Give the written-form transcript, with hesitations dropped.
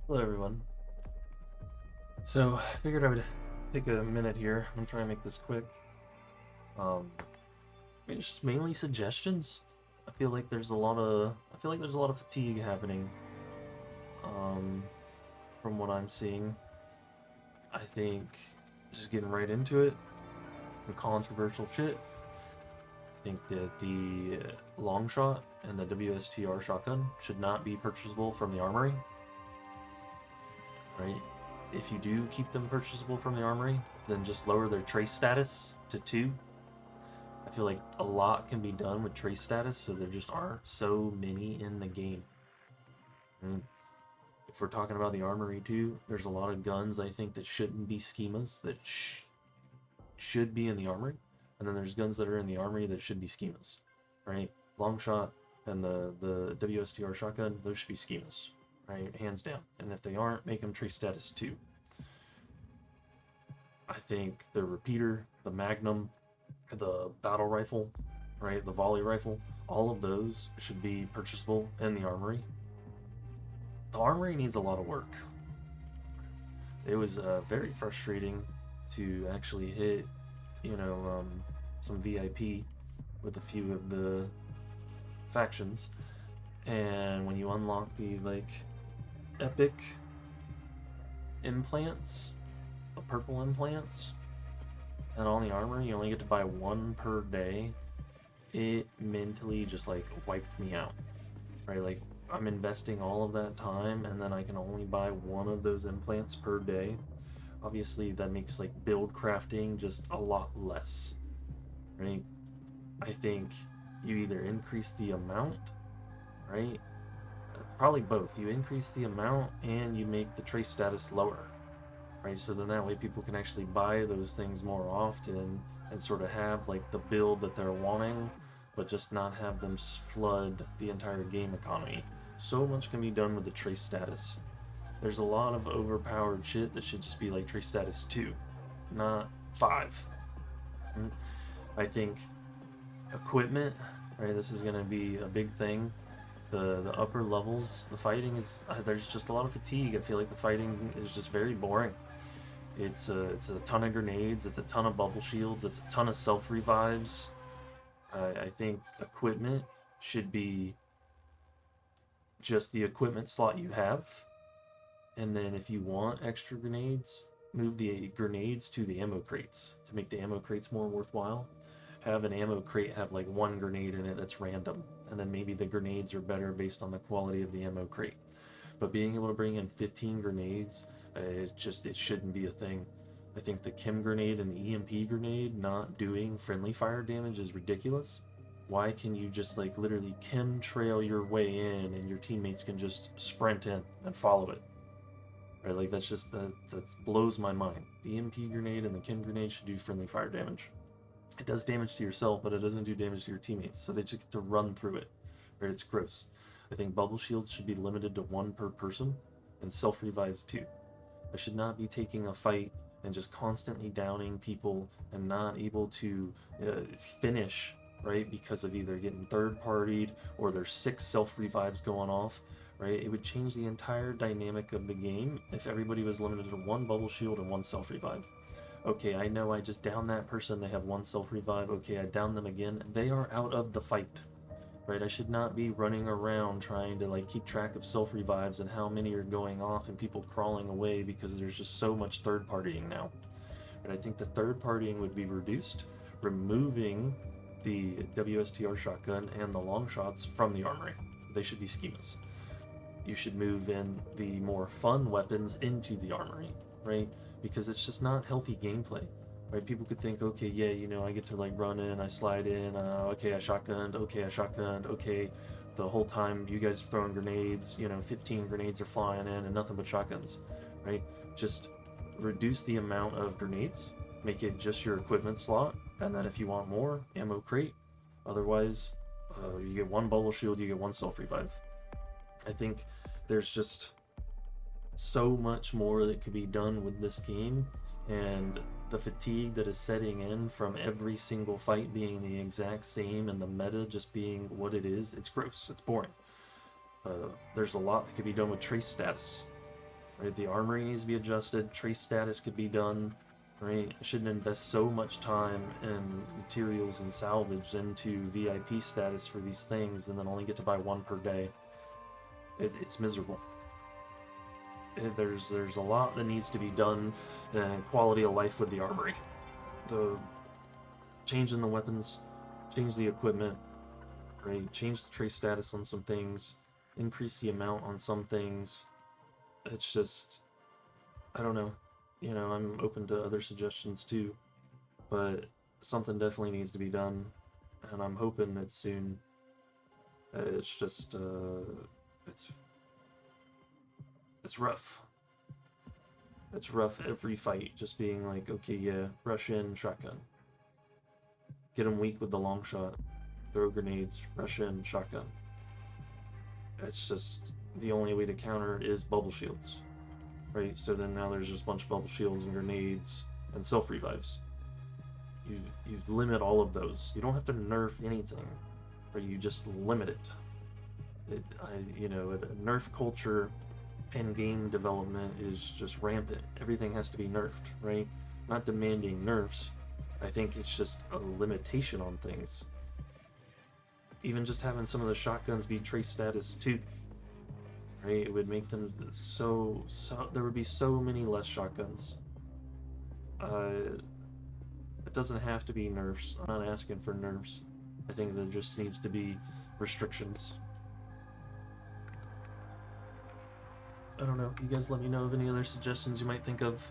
Hello everyone. So I figured I would take a minute here. I'm gonna try and make this quick. It's just mainly suggestions. I feel like there's a lot of fatigue happening. Um, from what I'm seeing. I think just getting right into it, the controversial shit. I think that the long shot and the WSTR shotgun should not be purchasable from the armory. Right? If you do keep them purchasable from the armory, then just lower their trace status to 2. I feel like a lot can be done with trace status, so there just aren't so many in the game. And if we're talking about the armory too, there's a lot of guns I think that shouldn't be schemas that should be in the armory, and then there's guns that are in the armory that should be schemas, right? Long shot and the WSTR shotgun, those should be schemas, right? Hands down. And if they aren't, make them trace status 2. I think the repeater, the magnum, the battle rifle, right, the volley rifle, all of those should be purchasable in the armory. The armory needs a lot of work. It was very frustrating to actually hit, you know, some VIP with a few of the factions, and when you unlock the epic implants, the purple implants, and on the armor you only get to buy one per day, it mentally just wiped me out. Right? Like, I'm investing all of that time and then I can only buy one of those implants per day. Obviously that makes build crafting just a lot less. Right? I think you either increase the amount, right? Probably both. You increase the amount and you make the trace status lower. Right? So then that way people can actually buy those things more often and sort of have the build that they're wanting, but just not have them just flood the entire game economy. So much can be done with the trace status. There's a lot of overpowered shit that should just be trace status 2, not 5. I think equipment, right? This is going to be a big thing. The upper levels, the fighting is there's just a lot of fatigue. I feel like the fighting is just very boring. It's a ton of grenades, it's a ton of bubble shields, it's a ton of self revives. I think equipment should be just the equipment slot you have, and then if you want extra grenades, move the grenades to the ammo crates to make the ammo crates more worthwhile. Have an ammo crate have one grenade in it that's random, and then maybe the grenades are better based on the quality of the ammo crate. But being able to bring in 15 grenades, it shouldn't be a thing. I think the chem grenade and the EMP grenade not doing friendly fire damage is ridiculous. Why can you just literally chemtrail your way in and your teammates can just sprint in and follow it? Right? That blows my mind. The EMP grenade and the chem grenade should do friendly fire damage. It does damage to yourself, but it doesn't do damage to your teammates, so they just get to run through it. Right? It's gross. I think bubble shields should be limited to 1 per person, and self revives 2. I should not be taking a fight and just constantly downing people and not able to finish, right? Because of either getting third partied or there's 6 self revives going off, right? It would change the entire dynamic of the game if everybody was limited to 1 bubble shield and 1 self revive. Okay, I know I just downed that person, they have 1 self revive. Okay, I down them again. They are out of the fight. Right, I should not be running around trying to keep track of self revives and how many are going off and people crawling away because there's just so much third partying now. And I think the third partying would be reduced, removing the WSTR shotgun and the long shots from the armory. They should be schemas. You should move in the more fun weapons into the armory, right? Because it's just not healthy gameplay. Right? People could think, okay, yeah, I get to run in, I slide in, okay, I shotgunned, okay, the whole time you guys are throwing grenades, 15 grenades are flying in and nothing but shotguns, right? Just reduce the amount of grenades, make it just your equipment slot, and then if you want more, ammo crate. Otherwise, you get 1 bubble shield, you get 1 self revive. I think there's just so much more that could be done with this game, and the fatigue that is setting in from every single fight being the exact same and the meta just being what it's gross, it's boring. There's a lot that could be done with trace status. right? The armory needs to be adjusted, trace status could be done, right? I shouldn't invest so much time and materials and salvage into VIP status for these things and then only get to buy one per day. It's miserable. There's a lot that needs to be done, and quality of life with the armory. The changing the weapons, change the equipment, right? Change the trace status on some things, increase the amount on some things. It's just, I don't know. You know, I'm open to other suggestions too, but something definitely needs to be done, and I'm hoping it's soon. It's just, it's rough. It's rough every fight, just being like, okay, yeah, rush in, shotgun. Get them weak with the long shot. Throw grenades, rush in, shotgun. It's just, the only way to counter it is bubble shields. Right, so then now there's just a bunch of bubble shields and grenades and self-revives. You limit all of those. You don't have to nerf anything, or you just limit it. You know, a nerf culture and game development is just rampant. Everything has to be nerfed, right? Not demanding nerfs. I think it's just a limitation on things. Even just having some of the shotguns be trace status too, right? It would make them so there would be so many less shotguns. It doesn't have to be nerfs. I'm not asking for nerfs. I think there just needs to be restrictions. I don't know. You guys let me know of any other suggestions you might think of.